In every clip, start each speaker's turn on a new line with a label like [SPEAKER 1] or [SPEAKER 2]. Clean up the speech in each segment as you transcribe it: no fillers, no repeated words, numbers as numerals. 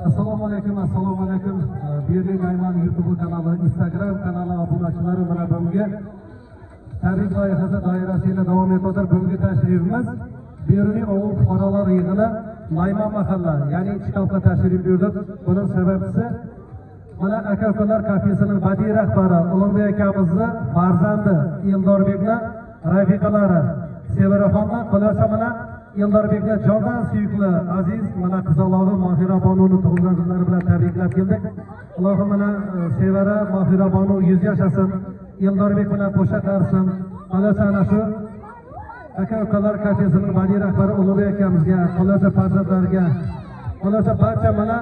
[SPEAKER 1] Assalomu alaykum. Berlin Ayman YouTube kanali, Instagram kanali obunachilari bilan birga tabrik loyihasi doirasida davom etayotgan bugungi tashrifimiz Berlin ovul fuqarolar yig'ini Layman mahalla, ya'ni Chikopga tashrif buyurdik. Buning sababchisi mana aka-ukalar kafesining badiiy rahbari Ulug'bek akamizni farzandi Eldorbekni rafiqalari Sevaraxonni qo'lasa mana Eldorbekni jondan suyukli aziz mana qizalovi Mohira Bonuni tug'ilgan kunlari bilan tabriklab keldik. Allohim mana Sevara Mohira Bonu 100 yashashin, Eldorbek bilan qo'sha qarsin. Qo'lasa ana shu aka-ukalar kafesining badiiy rahbari Ulug'bek akamizga, qo'lasa farzandlariga, qo'lasa barcha mana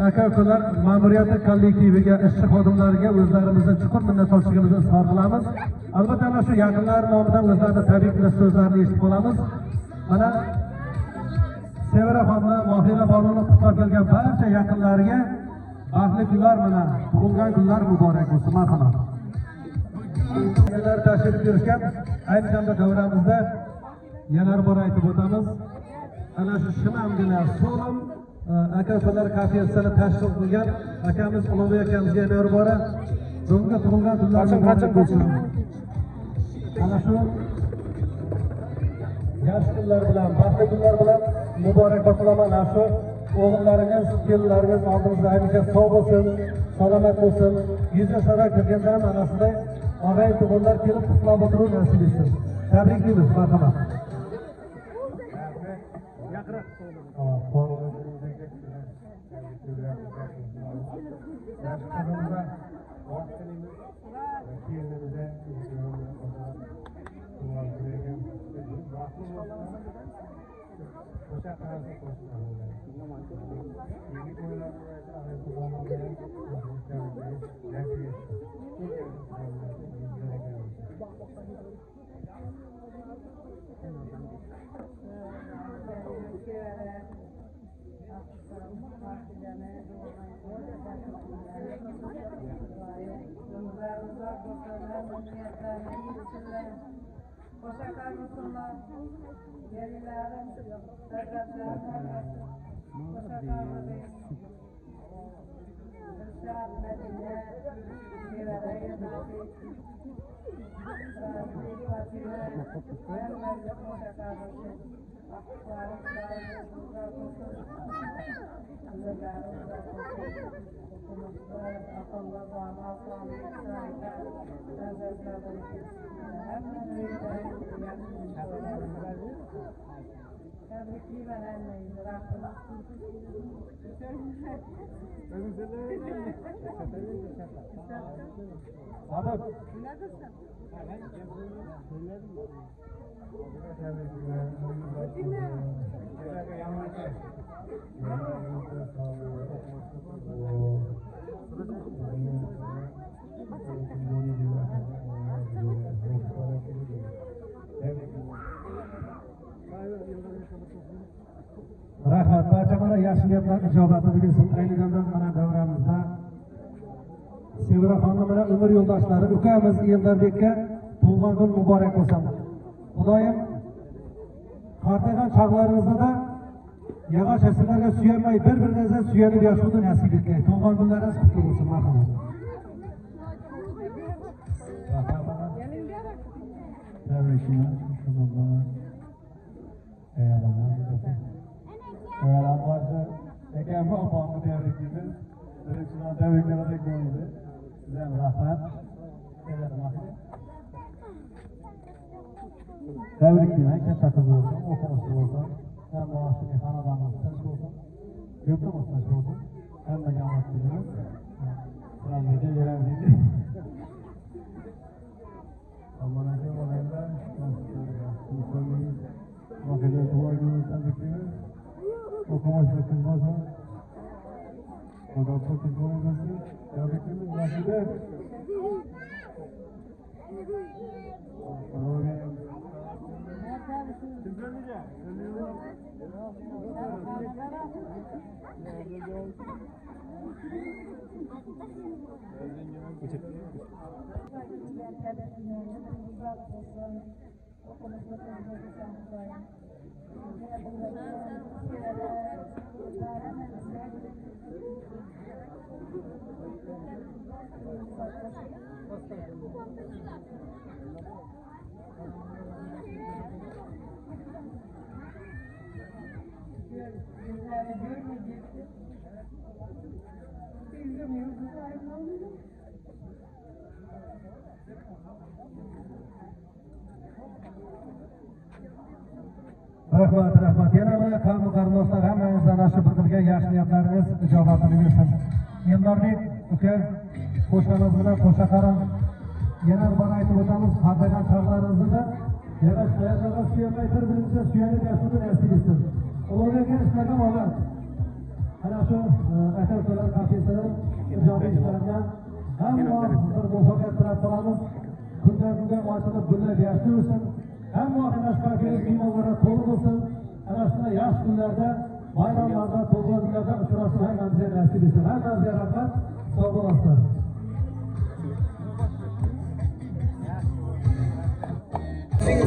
[SPEAKER 1] aka-ukalar ma'muriyati kollektiviga, ishchi xodimlariga o'zlarimizning chuqur minnatdorchiligimizni izhor qilamiz. Albatta ana shu yaqinlar nomidan o'zlarining tabriklash so'zlarini eshitib olamiz. Mana Sevaraxonni, Mohira Bonuni qutlab kelgan barcha yaqinlariga baxtli kunlar, mana tug'ilgan kunlar muborak bo'lsin. Marhamat. Yana tashrif buyurishgan, ayni damda davramizda yana bir bor aytib o'tamiz. Ana shu shinamgina so'lim aka-ukalar kafesini tashkil qilgan akamiz Ulug'bek akamizga yana bir bora bugungi tug'ilgan kunlar muborak bo'lsin. Ana shu yaxshi kunlar bilan, baxtli kunlar bilan muborakbod qilaman. Shu o'g'illaringiz, kelinlaringiz oldimizda hamisha sog' bo'lsin, salomat bo'lsin. 100 yoshga kirganda ham ana shunday og'ay tug'illar kelib qutlab o'tiruv nasib etsin. Tabriklaymiz, marhamat. Rahmat, barcha mana yaxshi niyatlar ijobatini bilsin. Ayni damda mana davramizda Sevaraxonni mana umr yo'ldoshlari ukamiz Eldorbekka tug'ilgan kun muborak bo'lsin. Xudoyim qartagan chog'laringizda yog'och asirlarga suyanmay bir-biringizga suyanib yashashni nasib etgay. Tug'ilgan kunlaringiz qutlug' bo'lsin. Marhamat. Tabriklayman, katta qiz bo'lsin, o'quvchi bo'lsin, jamoasining xonadonimiz tinch bo'lsin, yurtimiz tinch bo'lsin, hammaga omad tilaymiz. Sizlarga beramiz deydi. Allohga olaylar, voqealar duoyimiz tabriklaymiz. O'quvchi tinch bo'lsin, Xudo tinch bo'lsin, tabriklaymiz. Nasida Rahmat. Yana mana qavm qarindoshlar hammamizdan ana shu bildirgan yaxshi niyatlaringiz ijobatini bersin. Endi uka qo'shamiz bilan qo'sha qaram. Yana bir aytib o'tamiz, qadrlagan chog'laringizda yana shayxlarga suyanmay bir-biringizni suyanib yashashni nasib etsin. Ularga ishlagan olat. Ana shu aka-ukalar kafesini ijobiy ishlaridan hamma bir muvaffaqiyat bilan qolamiz. Kundan-kunga ochilib gullab yashayversin. Hamma ana shu kafening imonlari to'liq bo'lsin. Ana shunday yaxshi kunlarda, bayramlarda, tug'ilgan kunlarda uchrashib hammamizga nasib etsin. Hammamizga rahmat. Sog' bo'lasizlar.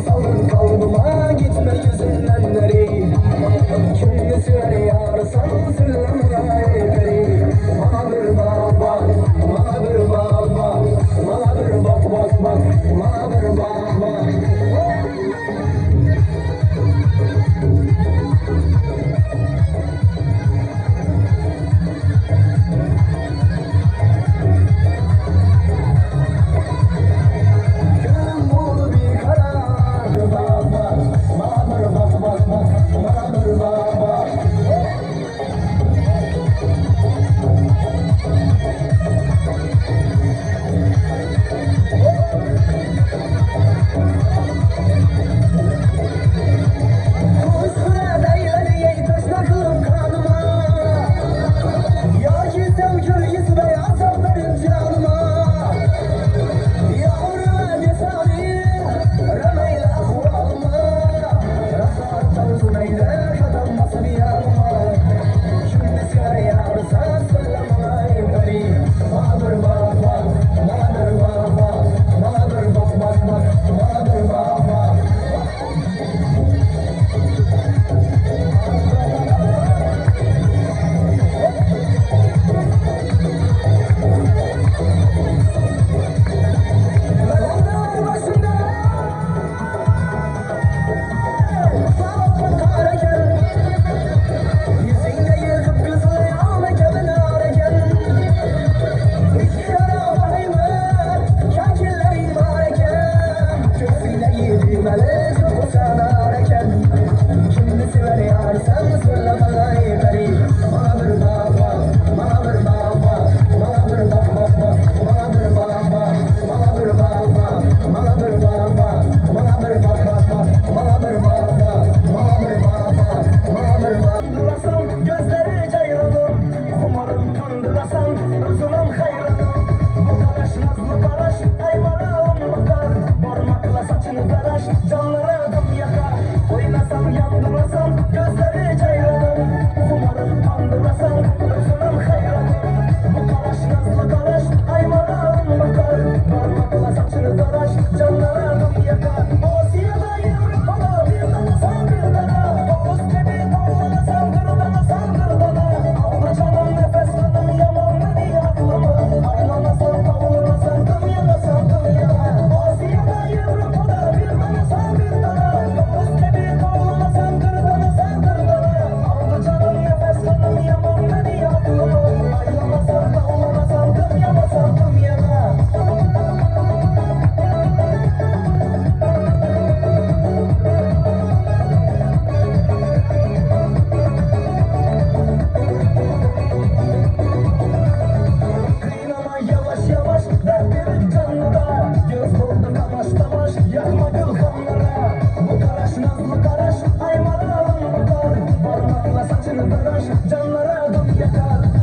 [SPEAKER 2] Salın kalbıma gitme yüzünden nereye? Kimle süre yarsan sürlemeye beri. Bana bir bak, bana bir bak, bana bir bak, bana bir bak. Canlara adım yakar.